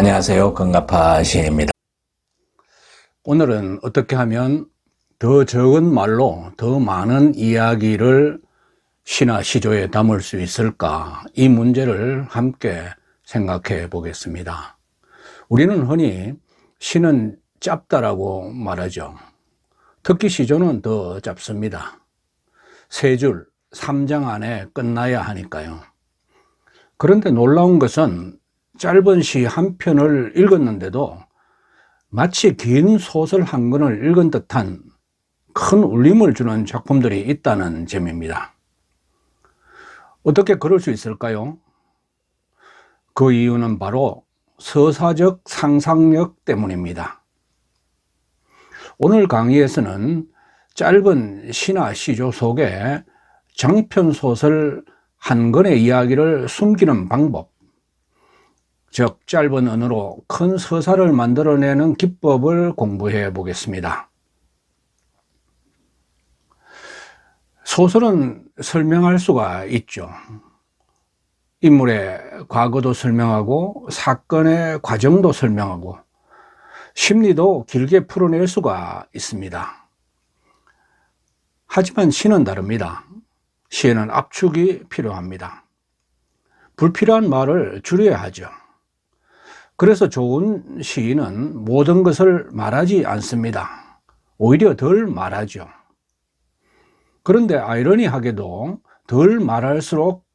안녕하세요. 건가파 시인입니다. 오늘은 어떻게 하면 더 적은 말로 더 많은 이야기를 시나 시조에 담을 수 있을까? 이 문제를 함께 생각해 보겠습니다. 우리는 흔히 시는 짧다라고 말하죠. 특히 시조는 더 짧습니다. 3줄, 3장 안에 끝나야 하니까요. 그런데 놀라운 것은 짧은 시 한 편을 읽었는데도 마치 긴 소설 한 권을 읽은 듯한 큰 울림을 주는 작품들이 있다는 점입니다. 어떻게 그럴 수 있을까요? 그 이유는 바로 서사적 상상력 때문입니다. 오늘 강의에서는 짧은 시나 시조 속에 장편 소설 한 권의 이야기를 숨기는 방법, 즉 짧은 언어로 큰 서사를 만들어내는 기법을 공부해 보겠습니다. 소설은 설명할 수가 있죠. 인물의 과거도 설명하고 사건의 과정도 설명하고 심리도 길게 풀어낼 수가 있습니다. 하지만 시는 다릅니다. 시에는 압축이 필요합니다. 불필요한 말을 줄여야 하죠. 그래서 좋은 시인은 모든 것을 말하지 않습니다. 오히려 덜 말하죠. 그런데 아이러니하게도 덜 말할수록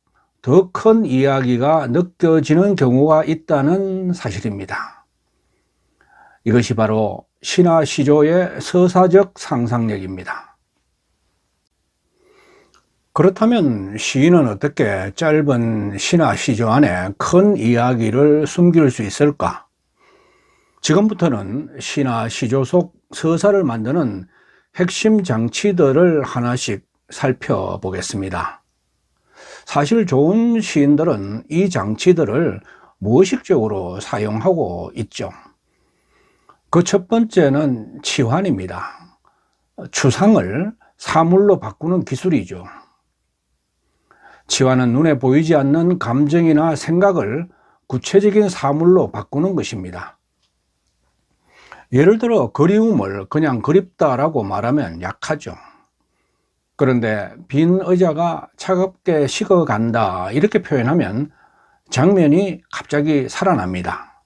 더 큰 이야기가 느껴지는 경우가 있다는 사실입니다. 이것이 바로 시나 시조의 서사적 상상력입니다. 그렇다면 시인은 어떻게 짧은 시나 시조 안에 큰 이야기를 숨길 수 있을까? 지금부터는 시나 시조 속 서사를 만드는 핵심 장치들을 하나씩 살펴보겠습니다. 사실 좋은 시인들은 이 장치들을 무의식적으로 사용하고 있죠. 그 첫 번째는 치환입니다. 추상을 사물로 바꾸는 기술이죠. 치환은 눈에 보이지 않는 감정이나 생각을 구체적인 사물로 바꾸는 것입니다. 예를 들어 그리움을 그냥 그립다라고 말하면 약하죠. 그런데 빈 의자가 차갑게 식어간다 이렇게 표현하면 장면이 갑자기 살아납니다.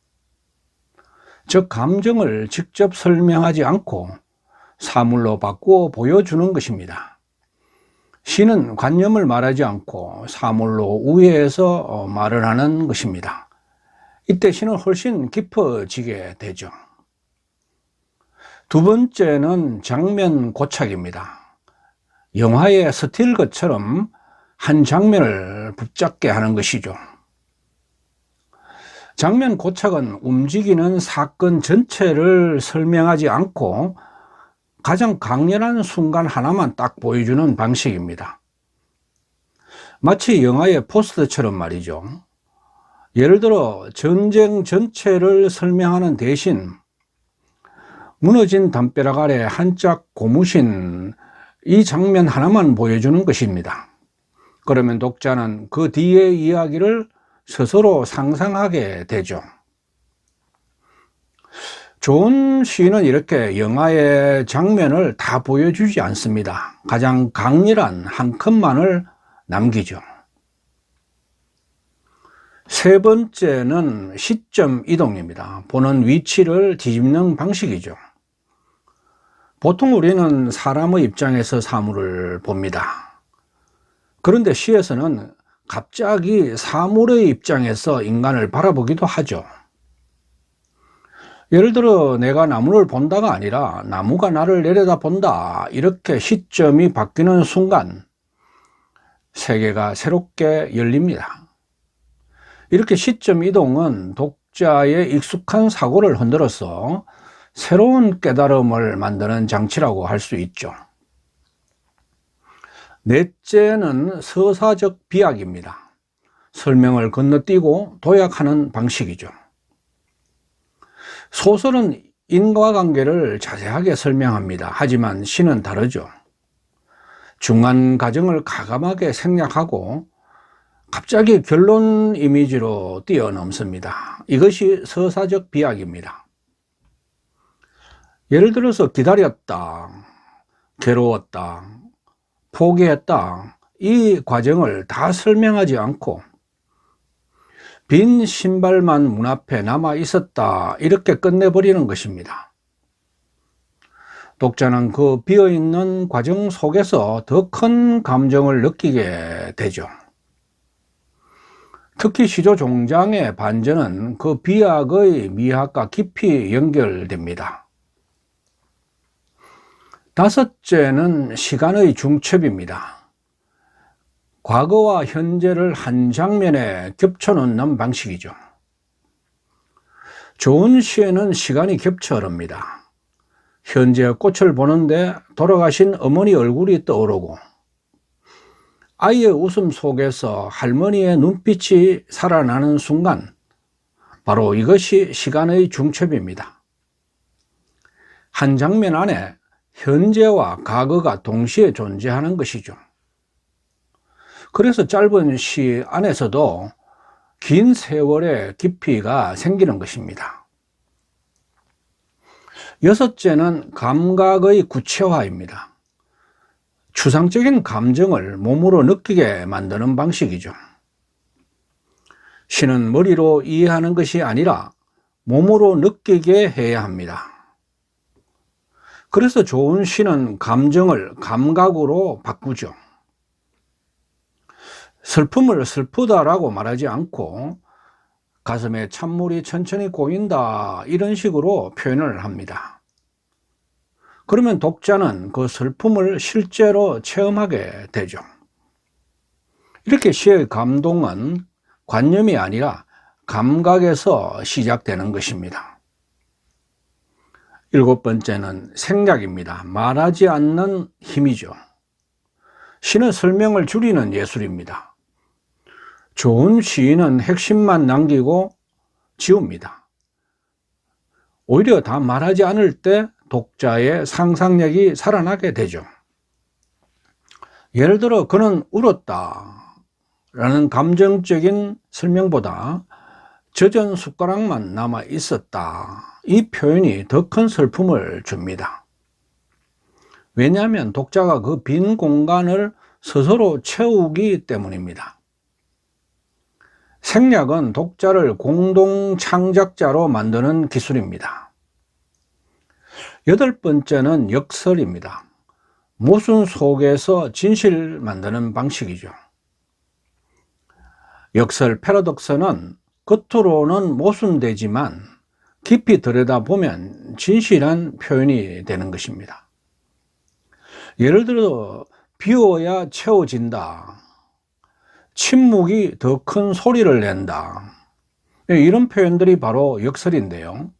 즉 감정을 직접 설명하지 않고 사물로 바꾸어 보여주는 것입니다. 시는 관념을 말하지 않고 사물로 우회해서 말을 하는 것입니다. 이때 시는 훨씬 깊어지게 되죠. 두 번째는 장면 고착입니다. 영화의 스틸것처럼 한 장면을 붙잡게 하는 것이죠. 장면 고착은 움직이는 사건 전체를 설명하지 않고 가장 강렬한 순간 하나만 딱 보여주는 방식입니다. 마치 영화의 포스터처럼 말이죠. 예를 들어 전쟁 전체를 설명하는 대신 무너진 담벼락 아래 한짝 고무신 이 장면 하나만 보여주는 것입니다. 그러면 독자는 그 뒤의 이야기를 스스로 상상하게 되죠. 좋은 시인은 이렇게 영화의 장면을 다 보여주지 않습니다. 가장 강렬한 한 컷만을 남기죠. 세 번째는 시점 이동입니다. 보는 위치를 뒤집는 방식이죠. 보통 우리는 사람의 입장에서 사물을 봅니다. 그런데 시에서는 갑자기 사물의 입장에서 인간을 바라보기도 하죠. 예를 들어 내가 나무를 본다가 아니라 나무가 나를 내려다본다 이렇게 시점이 바뀌는 순간 세계가 새롭게 열립니다. 이렇게 시점 이동은 독자의 익숙한 사고를 흔들어서 새로운 깨달음을 만드는 장치라고 할 수 있죠. 넷째는 서사적 비약입니다. 설명을 건너뛰고 도약하는 방식이죠. 소설은 인과관계를 자세하게 설명합니다. 하지만 시는 다르죠. 중간 과정을 가감하게 생략하고 갑자기 결론 이미지로 뛰어넘습니다. 이것이 서사적 비약입니다. 예를 들어서 기다렸다, 괴로웠다, 포기했다, 이 과정을 다 설명하지 않고 빈 신발만 문 앞에 남아 있었다, 이렇게 끝내버리는 것입니다. 독자는 그 비어있는 과정 속에서 더 큰 감정을 느끼게 되죠. 특히 시조 종장의 반전은 그 비약의 미학과 깊이 연결됩니다. 다섯째는 시간의 중첩입니다. 과거와 현재를 한 장면에 겹쳐놓는 방식이죠. 좋은 시에는 시간이 겹쳐 흐릅니다. 현재의 꽃을 보는데 돌아가신 어머니 얼굴이 떠오르고, 아이의 웃음 속에서 할머니의 눈빛이 살아나는 순간, 바로 이것이 시간의 중첩입니다. 한 장면 안에 현재와 과거가 동시에 존재하는 것이죠. 그래서 짧은 시 안에서도 긴 세월의 깊이가 생기는 것입니다. 여섯째는 감각의 구체화입니다. 추상적인 감정을 몸으로 느끼게 만드는 방식이죠. 시는 머리로 이해하는 것이 아니라 몸으로 느끼게 해야 합니다. 그래서 좋은 시는 감정을 감각으로 바꾸죠. 슬픔을 슬프다라고 말하지 않고 가슴에 찬물이 천천히 고인다, 이런 식으로 표현을 합니다. 그러면 독자는 그 슬픔을 실제로 체험하게 되죠. 이렇게 시의 감동은 관념이 아니라 감각에서 시작되는 것입니다. 일곱 번째는 생략입니다. 말하지 않는 힘이죠. 시는 설명을 줄이는 예술입니다. 좋은 시인은 핵심만 남기고 지웁니다. 오히려 다 말하지 않을 때 독자의 상상력이 살아나게 되죠. 예를 들어 그는 울었다 라는 감정적인 설명보다 젖은 숟가락만 남아 있었다, 이 표현이 더 큰 슬픔을 줍니다. 왜냐하면 독자가 그 빈 공간을 스스로 채우기 때문입니다. 생략은 독자를 공동 창작자로 만드는 기술입니다. 여덟 번째는 역설입니다. 모순 속에서 진실 만드는 방식이죠. 역설, 패러독스는 겉으로는 모순되지만 깊이 들여다보면 진실한 표현이 되는 것입니다. 예를 들어 비워야 채워진다, 침묵이 더 큰 소리를 낸다, 이런 표현들이 바로 역설인데요.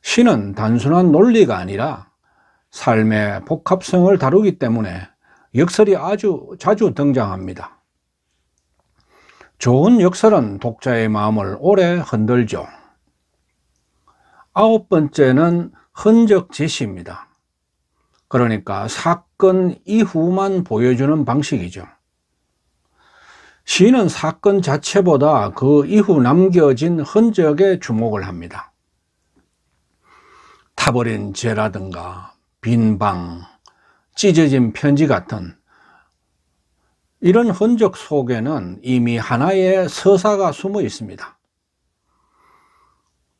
시는 단순한 논리가 아니라 삶의 복합성을 다루기 때문에 역설이 아주 자주 등장합니다. 좋은 역설은 독자의 마음을 오래 흔들죠. 아홉 번째는 흔적 제시입니다. 그러니까 사건 이후만 보여주는 방식이죠. 시인은 사건 자체보다 그 이후 남겨진 흔적에 주목을 합니다. 타버린 재라든가 빈 방, 찢어진 편지 같은 이런 흔적 속에는 이미 하나의 서사가 숨어 있습니다.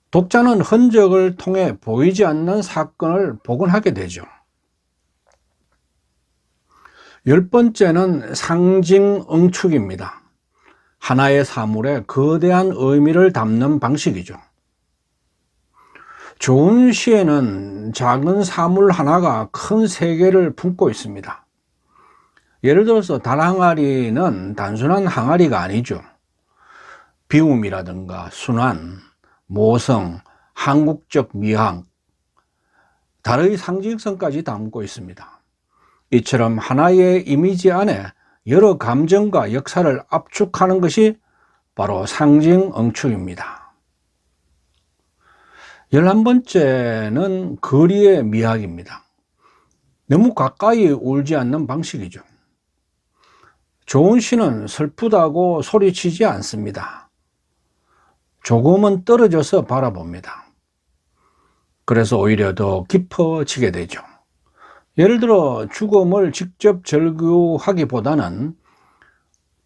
독자는 흔적을 통해 보이지 않는 사건을 복원하게 되죠. 열 번째는 상징 응축입니다. 하나의 사물에 거대한 의미를 담는 방식이죠. 좋은 시에는 작은 사물 하나가 큰 세계를 품고 있습니다. 예를 들어서 달 항아리는 단순한 항아리가 아니죠. 비움이라든가 순환, 모성, 한국적 미학, 달의 상징성까지 담고 있습니다. 이처럼 하나의 이미지 안에 여러 감정과 역사를 압축하는 것이 바로 상징 응축입니다. 11번째는 거리의 미학입니다. 너무 가까이 울지 않는 방식이죠. 좋은 시는 슬프다고 소리치지 않습니다. 조금은 떨어져서 바라봅니다. 그래서 오히려 더 깊어지게 되죠. 예를 들어 죽음을 직접 절규하기보다는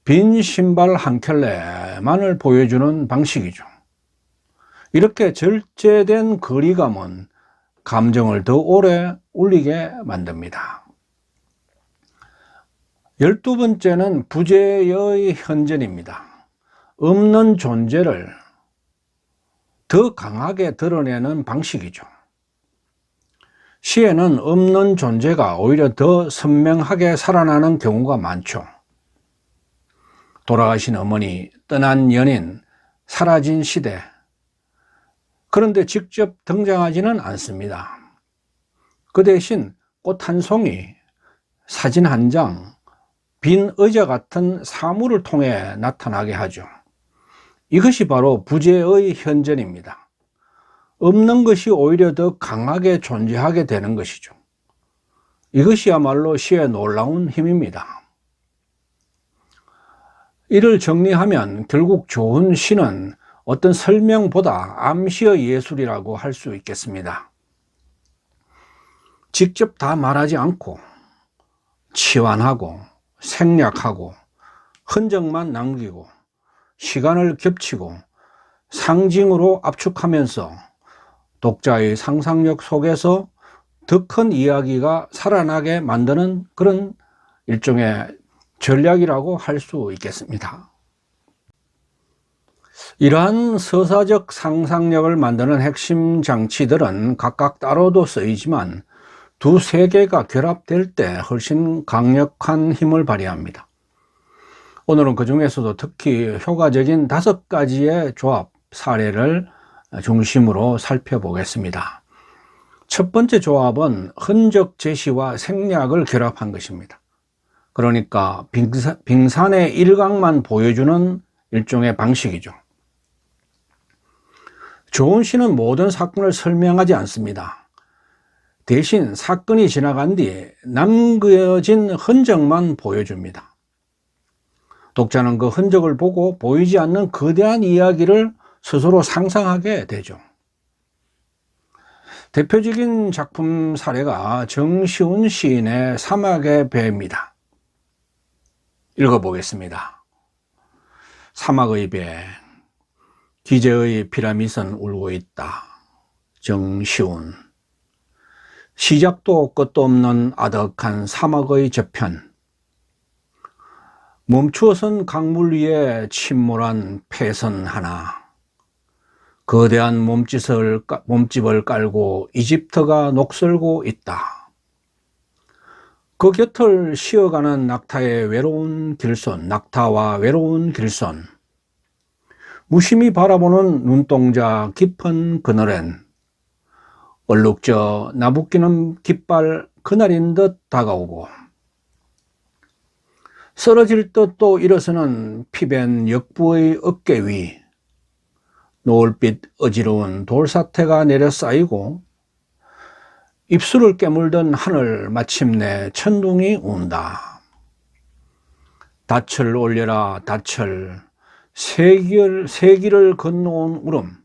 빈 신발 한 켤레만을 보여주는 방식이죠. 이렇게 절제된 거리감은 감정을 더 오래 울리게 만듭니다. 12번째는 부재의 현전입니다. 없는 존재를 더 강하게 드러내는 방식이죠. 시에는 없는 존재가 오히려 더 선명하게 살아나는 경우가 많죠. 돌아가신 어머니, 떠난 연인, 사라진 시대. 그런데 직접 등장하지는 않습니다. 그 대신 꽃 한 송이, 사진 한 장, 빈 의자 같은 사물을 통해 나타나게 하죠. 이것이 바로 부재의 현전입니다. 없는 것이 오히려 더 강하게 존재하게 되는 것이죠. 이것이야말로 시의 놀라운 힘입니다. 이를 정리하면 결국 좋은 시는 어떤 설명보다 암시의 예술이라고 할 수 있겠습니다. 직접 다 말하지 않고 치환하고 생략하고 흔적만 남기고 시간을 겹치고 상징으로 압축하면서 독자의 상상력 속에서 더 큰 이야기가 살아나게 만드는 그런 일종의 전략이라고 할 수 있겠습니다. 이러한 서사적 상상력을 만드는 핵심 장치들은 각각 따로도 쓰이지만 두세 개가 결합될 때 훨씬 강력한 힘을 발휘합니다. 오늘은 그 중에서도 특히 효과적인 5가지의 조합 사례를 중심으로 살펴보겠습니다. 첫 번째 조합은 흔적 제시와 생략을 결합한 것입니다. 그러니까 빙산의 일각만 보여주는 일종의 방식이죠. 좋은 시는 모든 사건을 설명하지 않습니다. 대신 사건이 지나간 뒤 남겨진 흔적만 보여줍니다. 독자는 그 흔적을 보고 보이지 않는 거대한 이야기를 스스로 상상하게 되죠. 대표적인 작품 사례가 정시훈 시인의 사막의 배입니다. 읽어보겠습니다. 사막의 배, 기재의 피라밋은 울고 있다. 정시훈. 시작도 끝도 없는 아득한 사막의 저편. 멈추어선 강물 위에 침몰한 폐선 하나. 거대한 몸집을 깔고 이집트가 녹슬고 있다. 그 곁을 쉬어가는 낙타의 외로운 길손, 낙타와 외로운 길손. 무심히 바라보는 눈동자 깊은 그늘엔 얼룩져 나부끼는 깃발 그날인 듯 다가오고 쓰러질 듯 또 일어서는 피벤 역부의 어깨 위 노을빛 어지러운 돌사태가 내려 쌓이고 입술을 깨물던 하늘 마침내 천둥이 운다. 닻을 올려라 닻을 세기를 건너온 울음.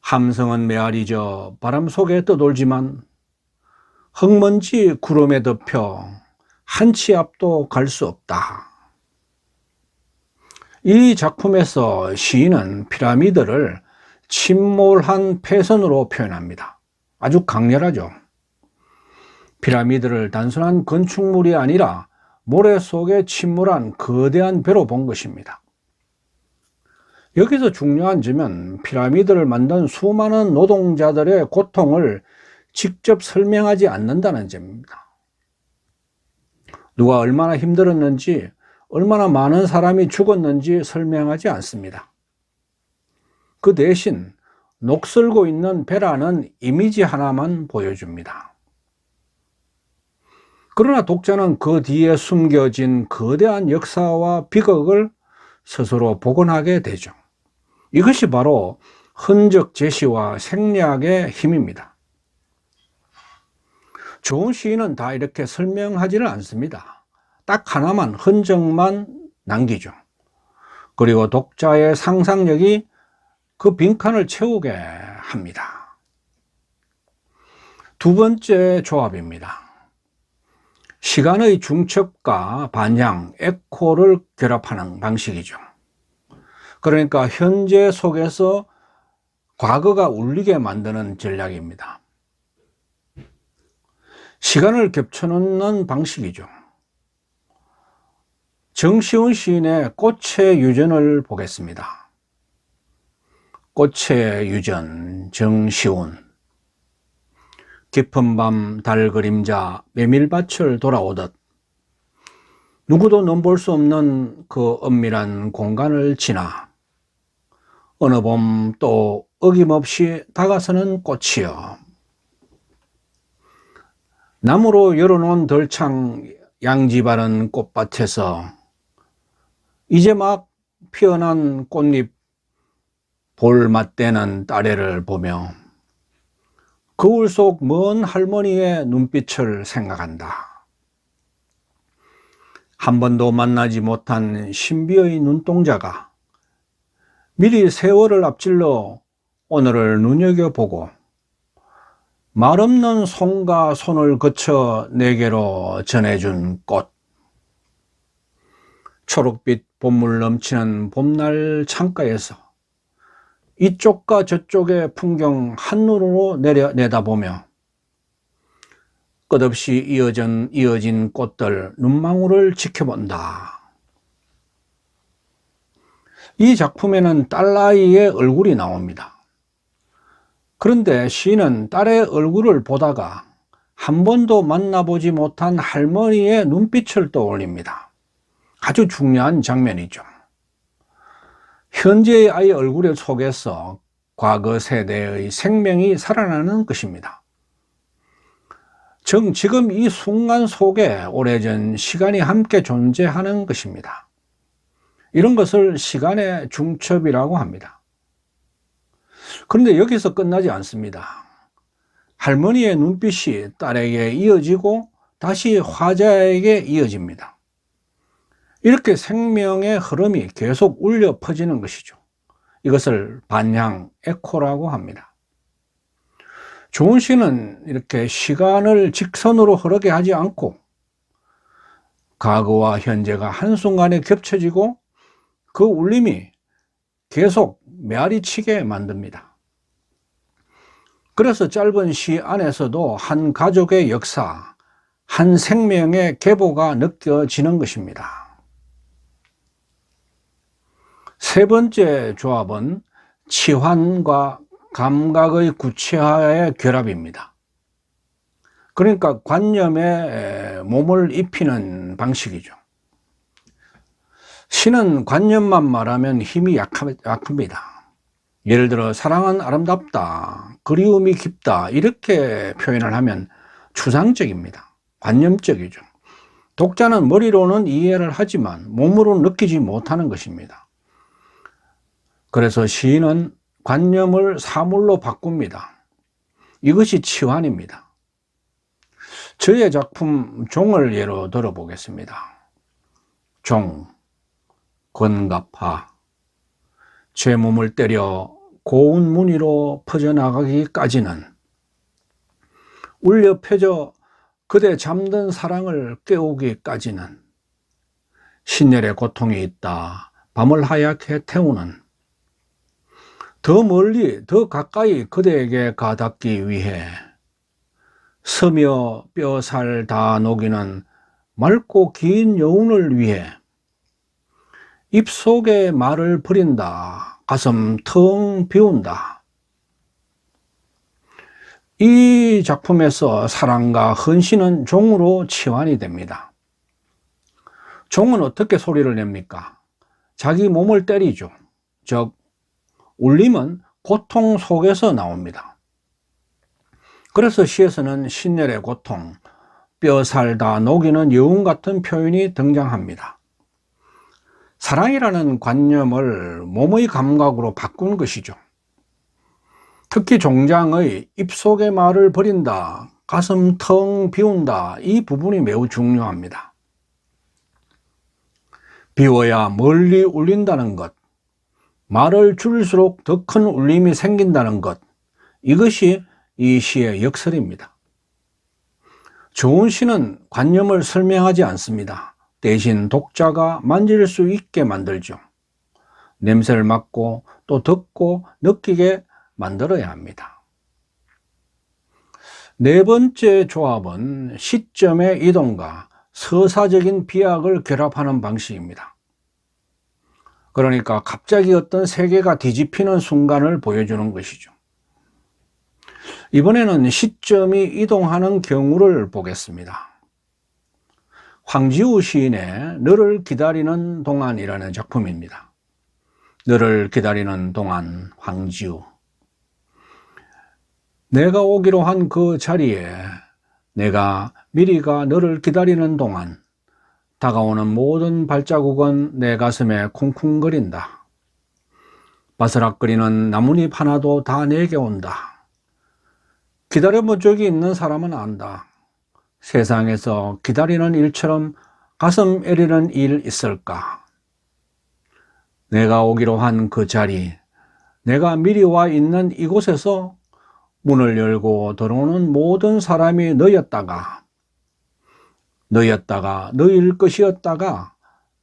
함성은 메아리져 바람 속에 떠돌지만 흙먼지 구름에 덮여 한 치 앞도 갈 수 없다. 이 작품에서 시인은 피라미드를 침몰한 폐선으로 표현합니다. 아주 강렬하죠. 피라미드를 단순한 건축물이 아니라 모래 속에 침몰한 거대한 배로 본 것입니다. 여기서 중요한 점은 피라미드를 만든 수많은 노동자들의 고통을 직접 설명하지 않는다는 점입니다. 누가 얼마나 힘들었는지, 얼마나 많은 사람이 죽었는지 설명하지 않습니다. 그 대신 녹슬고 있는 배라는 이미지 하나만 보여줍니다. 그러나 독자는 그 뒤에 숨겨진 거대한 역사와 비극을 스스로 복원하게 되죠. 이것이 바로 흔적 제시와 생략의 힘입니다. 좋은 시인은 다 이렇게 설명하지는 않습니다. 딱 하나만 흔적만 남기죠. 그리고 독자의 상상력이 그 빈칸을 채우게 합니다. 두 번째 조합입니다. 시간의 중첩과 반향, 에코를 결합하는 방식이죠. 그러니까 현재 속에서 과거가 울리게 만드는 전략입니다. 시간을 겹쳐놓는 방식이죠. 정시훈 시인의 꽃의 유전을 보겠습니다. 꽃의 유전, 정시훈. 깊은 밤 달 그림자 메밀밭을 돌아오듯 누구도 넘볼 수 없는 그 엄밀한 공간을 지나 어느 봄 또 어김없이 다가서는 꽃이여. 나무로 열어놓은 덜창 양지 바른 꽃밭에서 이제 막 피어난 꽃잎 볼 맞대는 딸애를 보며 거울 속 먼 할머니의 눈빛을 생각한다. 한 번도 만나지 못한 신비의 눈동자가 미리 세월을 앞질러 오늘을 눈여겨보고 말없는 손과 손을 거쳐 내게로 전해준 꽃. 초록빛 봄물 넘치는 봄날 창가에서 이쪽과 저쪽의 풍경 한눈으로 내다보며 끝없이 이어진 꽃들 눈망울을 지켜본다. 이 작품에는 딸아이의 얼굴이 나옵니다. 그런데 시인은 딸의 얼굴을 보다가 한 번도 만나보지 못한 할머니의 눈빛을 떠올립니다. 아주 중요한 장면이죠. 현재의 아이 얼굴 속에서 과거 세대의 생명이 살아나는 것입니다. 즉 지금 이 순간 속에 오래전 시간이 함께 존재하는 것입니다. 이런 것을 시간의 중첩이라고 합니다. 그런데 여기서 끝나지 않습니다. 할머니의 눈빛이 딸에게 이어지고 다시 화자에게 이어집니다. 이렇게 생명의 흐름이 계속 울려 퍼지는 것이죠. 이것을 반향, 에코라고 합니다. 조은 씨는 이렇게 시간을 직선으로 흐르게 하지 않고 과거와 현재가 한순간에 겹쳐지고 그 울림이 계속 메아리치게 만듭니다. 그래서 짧은 시 안에서도 한 가족의 역사, 한 생명의 계보가 느껴지는 것입니다. 세 번째 조합은 치환과 감각의 구체화의 결합입니다. 그러니까 관념에 몸을 입히는 방식이죠. 시는 관념만 말하면 힘이 약합니다. 예를 들어 사랑은 아름답다, 그리움이 깊다 이렇게 표현을 하면 추상적입니다. 관념적이죠. 독자는 머리로는 이해를 하지만 몸으로 느끼지 못하는 것입니다. 그래서 시인은 관념을 사물로 바꿉니다. 이것이 치환입니다. 저의 작품 종을 예로 들어보겠습니다. 종, 권갑하. 제 몸을 때려 고운 무늬로 퍼져나가기까지는 울려 펴져 그대 잠든 사랑을 깨우기까지는 신열의 고통이 있다. 밤을 하얗게 태우는 더 멀리 더 가까이 그대에게 가닿기 위해 서며 뼈살 다 녹이는 맑고 긴 여운을 위해 입속에 말을 버린다. 가슴 텅 비운다. 이 작품에서 사랑과 헌신은 종으로 치환이 됩니다. 종은 어떻게 소리를 냅니까? 자기 몸을 때리죠. 즉 울림은 고통 속에서 나옵니다. 그래서 시에서는 신열의 고통, 뼈살 다 녹이는 여운 같은 표현이 등장합니다. 사랑이라는 관념을 몸의 감각으로 바꾼 것이죠. 특히 종장의 입속의 말을 버린다, 가슴 텅 비운다 이 부분이 매우 중요합니다. 비워야 멀리 울린다는 것, 말을 줄일수록 더 큰 울림이 생긴다는 것, 이것이 이 시의 역설입니다. 좋은 시는 관념을 설명하지 않습니다. 대신 독자가 만질 수 있게 만들죠. 냄새를 맡고 또 듣고 느끼게 만들어야 합니다. 네 번째 조합은 시점의 이동과 서사적인 비약을 결합하는 방식입니다. 그러니까 갑자기 어떤 세계가 뒤집히는 순간을 보여주는 것이죠. 이번에는 시점이 이동하는 경우를 보겠습니다. 황지우 시인의 너를 기다리는 동안이라는 작품입니다. 너를 기다리는 동안, 황지우. 내가 오기로 한 그 자리에 내가 미리가 너를 기다리는 동안 다가오는 모든 발자국은 내 가슴에 쿵쿵거린다. 바스락거리는 나뭇잎 하나도 다 내게 온다. 기다려본 적이 있는 사람은 안다. 세상에서 기다리는 일처럼 가슴 애리는 일 있을까? 내가 오기로 한 그 자리, 내가 미리 와 있는 이곳에서 문을 열고 들어오는 모든 사람이 너였다가 너일 것이었다가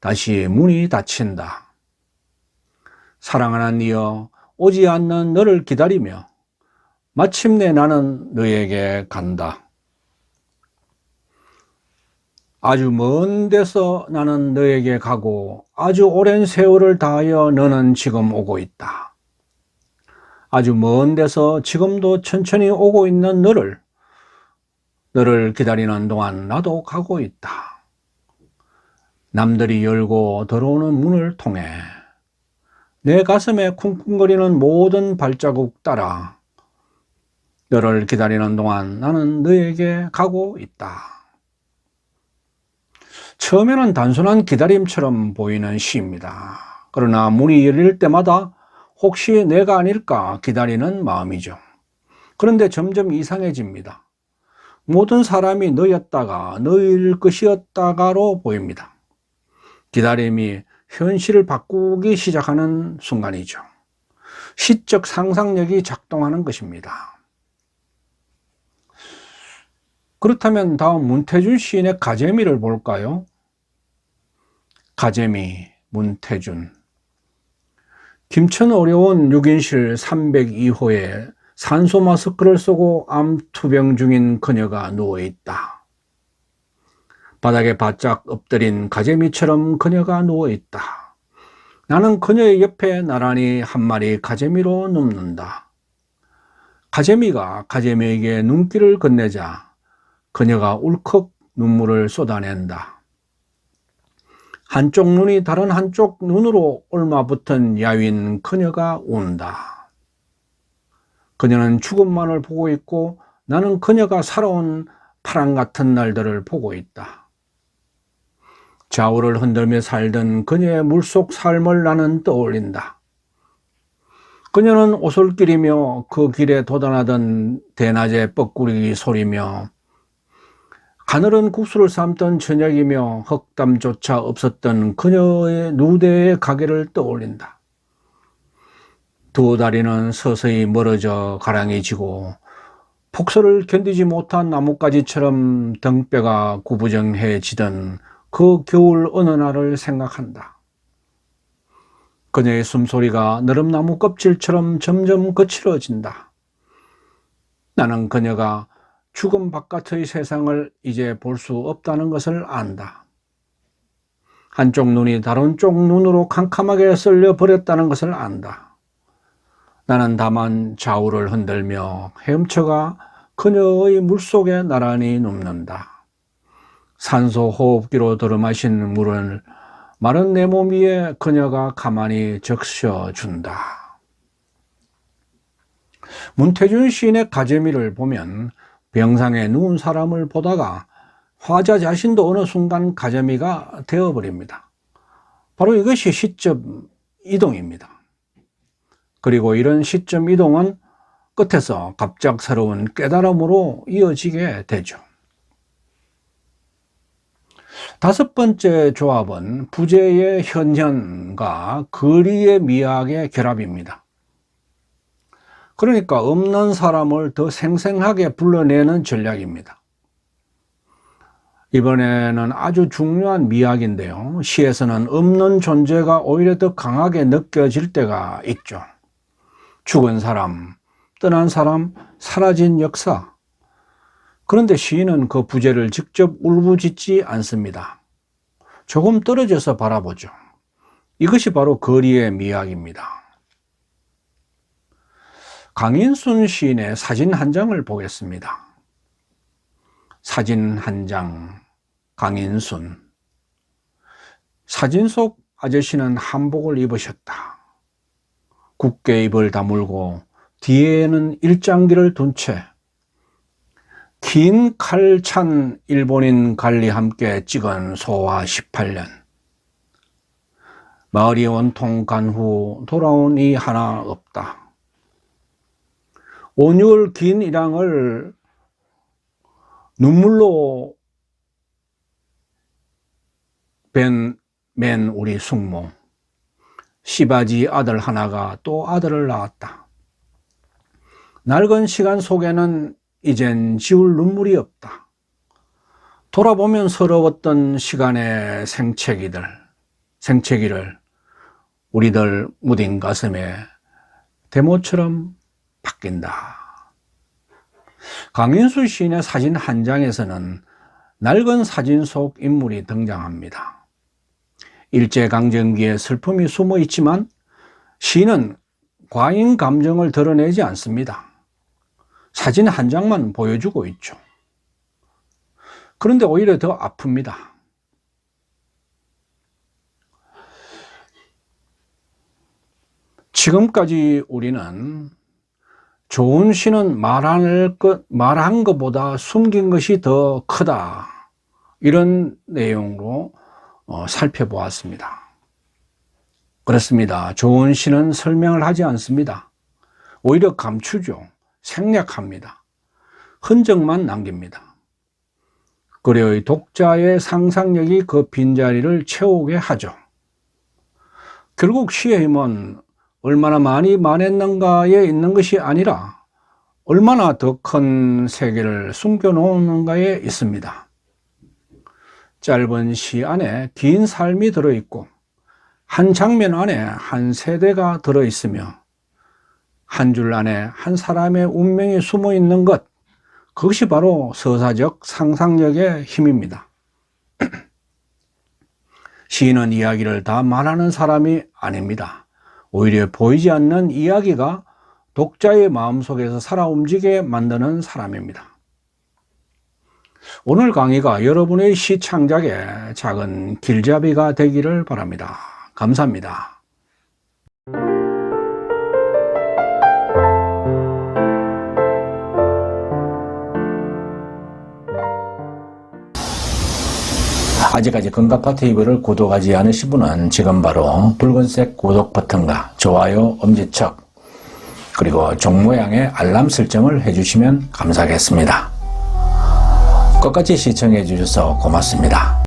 다시 문이 닫힌다. 사랑하는 이여, 오지 않는 너를 기다리며 마침내 나는 너에게 간다. 아주 먼 데서 나는 너에게 가고 아주 오랜 세월을 다하여 너는 지금 오고 있다. 아주 먼 데서 지금도 천천히 오고 있는 너를 기다리는 동안 나도 가고 있다. 남들이 열고 들어오는 문을 통해 내 가슴에 쿵쿵거리는 모든 발자국 따라 너를 기다리는 동안 나는 너에게 가고 있다. 처음에는 단순한 기다림처럼 보이는 시입니다. 그러나 문이 열릴 때마다 혹시 내가 아닐까 기다리는 마음이죠. 그런데 점점 이상해집니다. 모든 사람이 너였다가 너일 것이었다가로 보입니다. 기다림이 현실을 바꾸기 시작하는 순간이죠. 시적 상상력이 작동하는 것입니다. 그렇다면 다음 문태준 시인의 가재미를 볼까요? 가재미, 문태준. 김천 어려운 6인실 302호에 산소 마스크를 쓰고 암 투병 중인 그녀가 누워있다. 바닥에 바짝 엎드린 가재미처럼 그녀가 누워있다. 나는 그녀의 옆에 나란히 한 마리 가재미로 눕는다. 가재미가 가재미에게 눈길을 건네자 그녀가 울컥 눈물을 쏟아낸다. 한쪽 눈이 다른 한쪽 눈으로 옮아붙은 야윈 그녀가 운다. 그녀는 죽음만을 보고 있고 나는 그녀가 살아온 파랑 같은 날들을 보고 있다. 좌우를 흔들며 살던 그녀의 물속 삶을 나는 떠올린다. 그녀는 오솔길이며 그 길에 돋아나던 대낮의 뻐꾸기 소리며 가늘은 국수를 삶던 저녁이며 흑담조차 없었던 그녀의 누대의 가게를 떠올린다. 두 다리는 서서히 멀어져 가랑이 지고 폭설을 견디지 못한 나뭇가지처럼 등뼈가 구부정해지던 그 겨울 어느 날을 생각한다. 그녀의 숨소리가 너름나무 껍질처럼 점점 거칠어진다. 나는 그녀가 죽음 바깥의 세상을 이제 볼 수 없다는 것을 안다. 한쪽 눈이 다른 쪽 눈으로 캄캄하게 썰려 버렸다는 것을 안다. 나는 다만 좌우를 흔들며 헤엄쳐가 그녀의 물속에 나란히 눕는다. 산소 호흡기로 들어마신 물을 마른 내 몸 위에 그녀가 가만히 적셔준다. 문태준 시인의 가재미를 보면 병상에 누운 사람을 보다가 화자 자신도 어느 순간 가재미가 되어버립니다. 바로 이것이 시점 이동입니다. 그리고 이런 시점 이동은 끝에서 갑작스러운 깨달음으로 이어지게 되죠. 다섯 번째 조합은 부재의 현현과 거리의 미학의 결합입니다. 그러니까 없는 사람을 더 생생하게 불러내는 전략입니다. 이번에는 아주 중요한 미학인데요. 시에서는 없는 존재가 오히려 더 강하게 느껴질 때가 있죠. 죽은 사람, 떠난 사람, 사라진 역사. 그런데 시인은 그 부재를 직접 울부짖지 않습니다. 조금 떨어져서 바라보죠. 이것이 바로 거리의 미학입니다. 강인순 시인의 사진 한 장을 보겠습니다. 사진 한 장, 강인순. 사진 속 아저씨는 한복을 입으셨다. 굳게 입을 다물고 뒤에는 일장기를 둔 채 긴 칼 찬 일본인 관리 함께 찍은 소화 18년. 마을이 원통 간 후 돌아온 이 하나 없다. 5개월 긴 일항을 눈물로 맨 우리 숙모. 씨바지 아들 하나가 또 아들을 낳았다. 낡은 시간 속에는 이젠 지울 눈물이 없다. 돌아보면 서러웠던 시간의 생채기를 우리들 무딘 가슴에 데모처럼 바뀐다. 강인수 시인의 사진 한 장에서는 낡은 사진 속 인물이 등장합니다. 일제강점기의 슬픔이 숨어 있지만 시인은 과잉 감정을 드러내지 않습니다. 사진 한 장만 보여주고 있죠. 그런데 오히려 더 아픕니다. 지금까지 우리는 좋은 시는 말한 것보다 숨긴 것이 더 크다. 이런 내용으로 살펴보았습니다. 그렇습니다. 좋은 시는 설명을 하지 않습니다. 오히려 감추죠. 생략합니다. 흔적만 남깁니다. 그래야 독자의 상상력이 그 빈자리를 채우게 하죠. 결국 시의 힘은 얼마나 많이 말했는가에 있는 것이 아니라 얼마나 더 큰 세계를 숨겨놓는가에 있습니다. 짧은 시 안에 긴 삶이 들어있고 한 장면 안에 한 세대가 들어있으며 한 줄 안에 한 사람의 운명이 숨어 있는 것, 그것이 바로 서사적 상상력의 힘입니다. 시인은 이야기를 다 말하는 사람이 아닙니다. 오히려 보이지 않는 이야기가 독자의 마음속에서 살아 움직이게 만드는 사람입니다. 오늘 강의가 여러분의 시 창작에 작은 길잡이가 되기를 바랍니다. 감사합니다. 아직까지 건강파TV를 구독하지 않으신 분은 지금 바로 붉은색 구독 버튼과 좋아요, 엄지척, 그리고 종 모양의 알람 설정을 해주시면 감사하겠습니다. 끝까지 시청해 주셔서 고맙습니다.